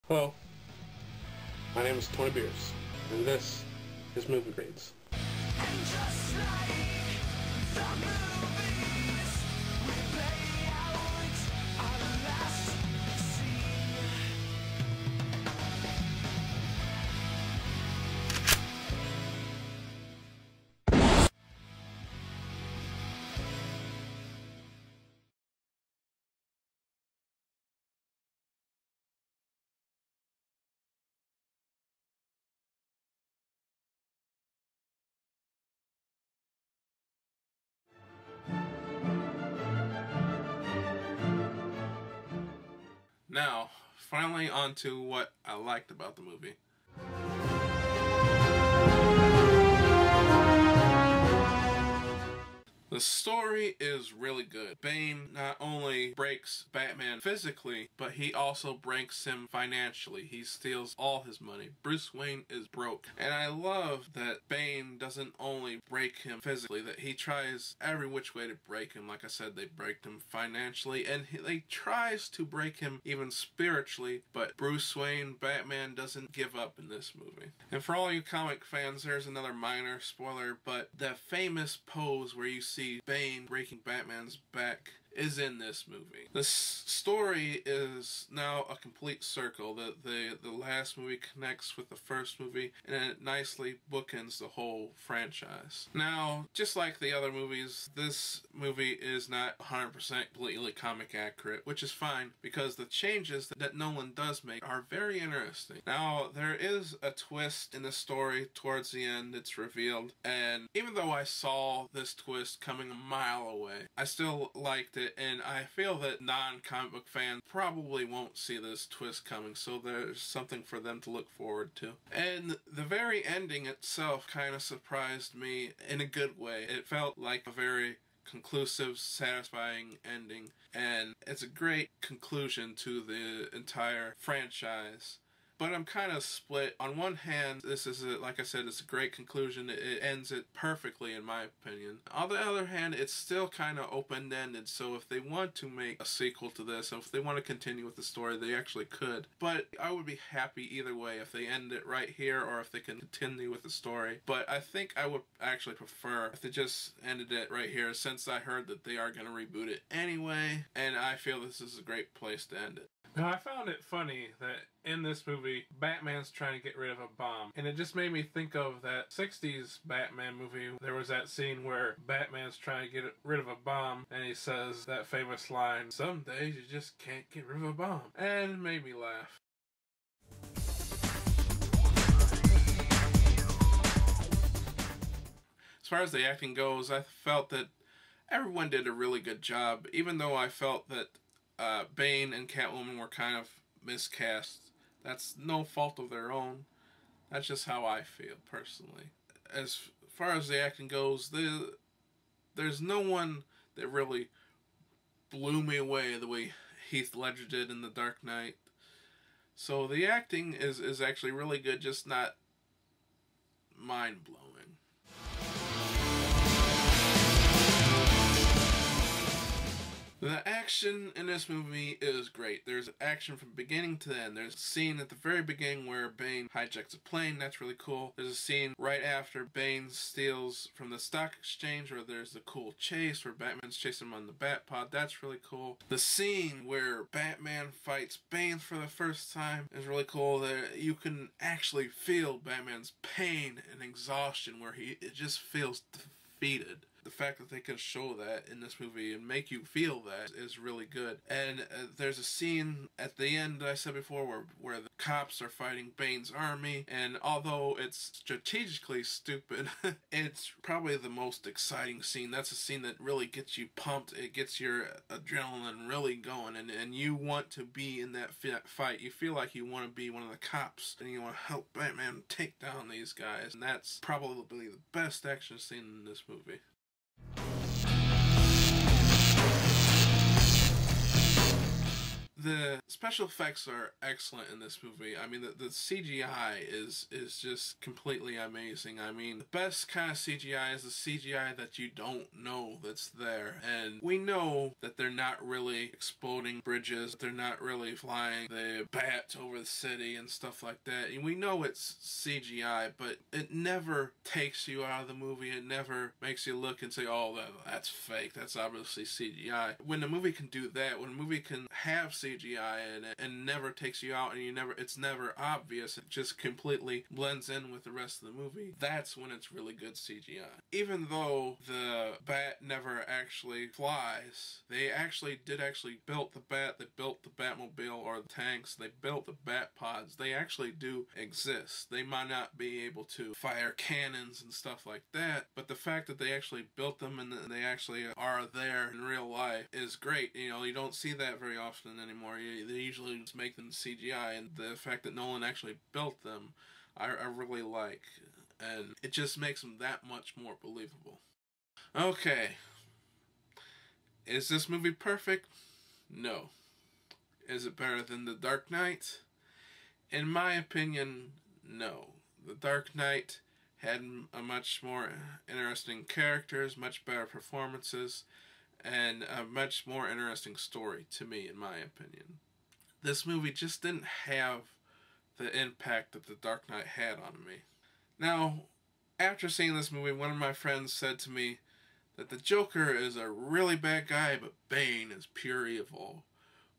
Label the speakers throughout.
Speaker 1: Hello, my name is Tony Beers, and this is Movie Grades.
Speaker 2: And just like the movies, we play out our last scene.
Speaker 1: Now, finally on to what I liked about the movie. The story is really good. Bane not only breaks Batman physically, but he also breaks him financially. He steals all his money. Bruce Wayne is broke. And I love that Bane doesn't only break him physically, that he tries every which way to break him. Like I said, they break him financially, and he tries to break him even spiritually, but Bruce Wayne, Batman, doesn't give up in this movie. And for all you comic fans, there's another minor spoiler, but the famous pose where you see Bane breaking Batman's back is in this movie. The story is now a complete circle. The last movie connects with the first movie, and it nicely bookends the whole franchise. Now, just like the other movies, this movie is not 100% completely comic accurate, which is fine, because the changes that Nolan does make are very interesting. Now, there is a twist in the story towards the end. It's revealed, and even though I saw this twist coming a mile away, I still liked it. And I feel that non-comic book fans probably won't see this twist coming, so there's something for them to look forward to. And the very ending itself kind of surprised me in a good way. It felt like a very conclusive, satisfying ending, and it's a great conclusion to the entire franchise. But I'm kind of split. On one hand, this is, like I said, it's a great conclusion. It ends it perfectly, in my opinion. On the other hand, it's still kind of open-ended, so if they want to make a sequel to this, and if they want to continue with the story, they actually could. But I would be happy either way, if they end it right here, or if they can continue with the story. But I think I would actually prefer if they just ended it right here, since I heard that they are going to reboot it anyway, and I feel this is a great place to end it. Now, I found it funny that in this movie, Batman's trying to get rid of a bomb. And it just made me think of that 60s Batman movie. There was that scene where Batman's trying to get rid of a bomb, and he says that famous line, "Some days you just can't get rid of a bomb." And it made me laugh. As far as the acting goes, I felt that everyone did a really good job, even though I felt that Bane and Catwoman were kind of miscast. That's no fault of their own. That's just how I feel, personally. As far as the acting goes, there's no one that really blew me away the way Heath Ledger did in The Dark Knight. So the acting is actually really good, just not mind-blowing. The action in this movie is great. There's action from beginning to end. There's a scene at the very beginning where Bane hijacks a plane. That's really cool. There's a scene right after Bane steals from the stock exchange where there's a cool chase where Batman's chasing him on the Batpod. That's really cool. The scene where Batman fights Bane for the first time is really cool. That you can actually feel Batman's pain and exhaustion where it just feels defeated. The fact that they can show that in this movie and make you feel that is really good. And there's a scene at the end that I said before where the cops are fighting Bane's army, and although it's strategically stupid, it's probably the most exciting scene. That's a scene that really gets you pumped. It gets your adrenaline really going, and you want to be in that fight. You feel like you want to be one of the cops, and you want to help Batman take down these guys. And that's probably the best action scene in this movie. the special effects are excellent in this movie. I mean, the CGI is just completely amazing. I mean, the best kind of CGI is the CGI that you don't know that's there. And we know that they're not really exploding bridges. They're not really flying the bats over the city and stuff like that. And we know it's CGI, but it never takes you out of the movie. It never makes you look and say, oh, that's fake. That's obviously CGI. When a movie can do that, when a movie can have CGI in it and never takes you out and it's never obvious, it just completely blends in with the rest of the movie, that's when it's really good CGI. Even though the bat never actually flies, they did build the bat, they built the Batmobile or the tanks, they built the bat pods. They actually do exist. They might not be able to fire cannons and stuff like that, but the fact that they actually built them and they actually are there in real life is great. You know, you don't see that very often anymore. They usually just make them CGI, and the fact that Nolan actually built them, I really like, and it just makes them that much more believable. Okay. Is this movie perfect? No. Is it better than The Dark Knight? In my opinion, no. The Dark Knight had a much more interesting characters, much better performances, and a much more interesting story to me, in my opinion. This movie just didn't have the impact that The Dark Knight had on me. Now, after seeing this movie, one of my friends said to me that the Joker is a really bad guy, but Bane is pure evil,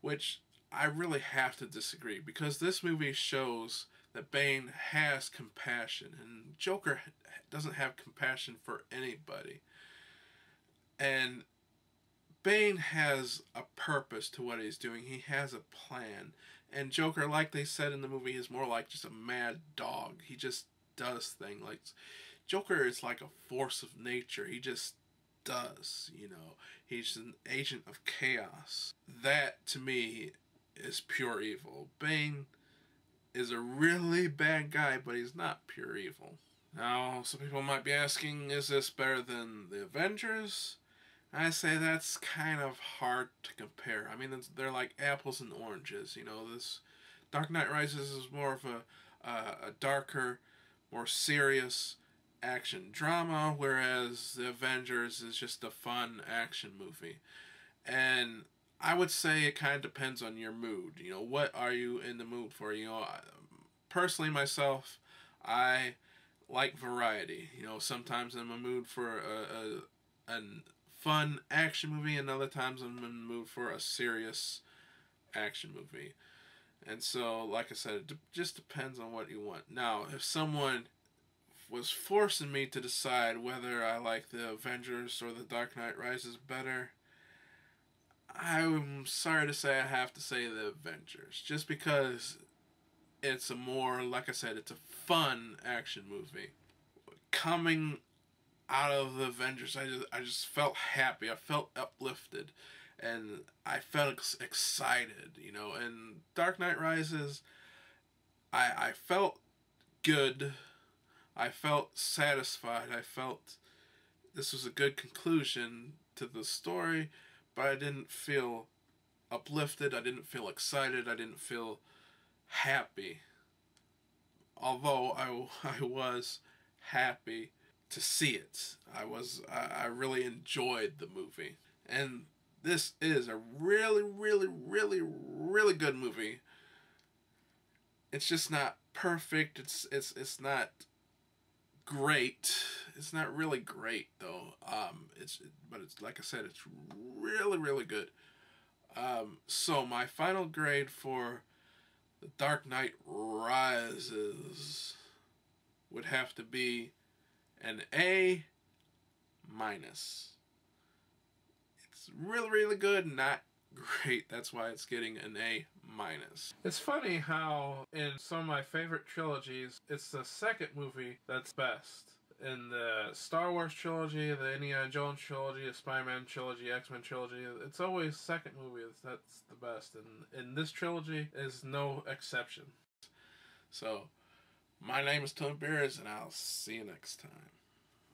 Speaker 1: which I really have to disagree, because this movie shows that Bane has compassion, and Joker doesn't have compassion for anybody. And Bane has a purpose to what he's doing. He has a plan. And Joker, like they said in the movie, is more like just a mad dog. He just does things. Like, Joker is like a force of nature. He just does, you know. He's an agent of chaos. That, to me, is pure evil. Bane is a really bad guy, but he's not pure evil. Now, some people might be asking, is this better than the Avengers? I say that's kind of hard to compare. I mean, they're like apples and oranges, you know. This Dark Knight Rises is more of a darker, more serious action drama, whereas the Avengers is just a fun action movie. And I would say it kind of depends on your mood. You know, what are you in the mood for? You know, personally myself, I like variety. You know, sometimes I'm in the mood for a fun action movie, and other times I'm in the mood for a serious action movie. And so, like I said, it just depends on what you want. Now, if someone was forcing me to decide whether I like the Avengers or the Dark Knight Rises better, I'm sorry to say I have to say the Avengers. Just because it's a more, like I said, it's a fun action movie. Coming out of the Avengers, I just felt happy. I felt uplifted. And I felt excited, you know. And Dark Knight Rises, I felt good. I felt satisfied. I felt this was a good conclusion to the story, but I didn't feel uplifted. I didn't feel excited. I didn't feel happy. Although I was happy to see it. I really enjoyed the movie. And this is a really, really, really, really good movie. It's just not perfect. It's not great. It's not really great though. But it's like I said, it's really, really good. So my final grade for The Dark Knight Rises would have to be an A-. It's really, really good, not great. That's why it's getting an A-. It's funny how in some of my favorite trilogies, it's the second movie that's best. In the Star Wars trilogy, the Indiana Jones trilogy, the Spider-Man trilogy, X-Men trilogy, it's always second movie that's the best. And this trilogy is no exception. So, my name is Tony Beers, and I'll see you next time.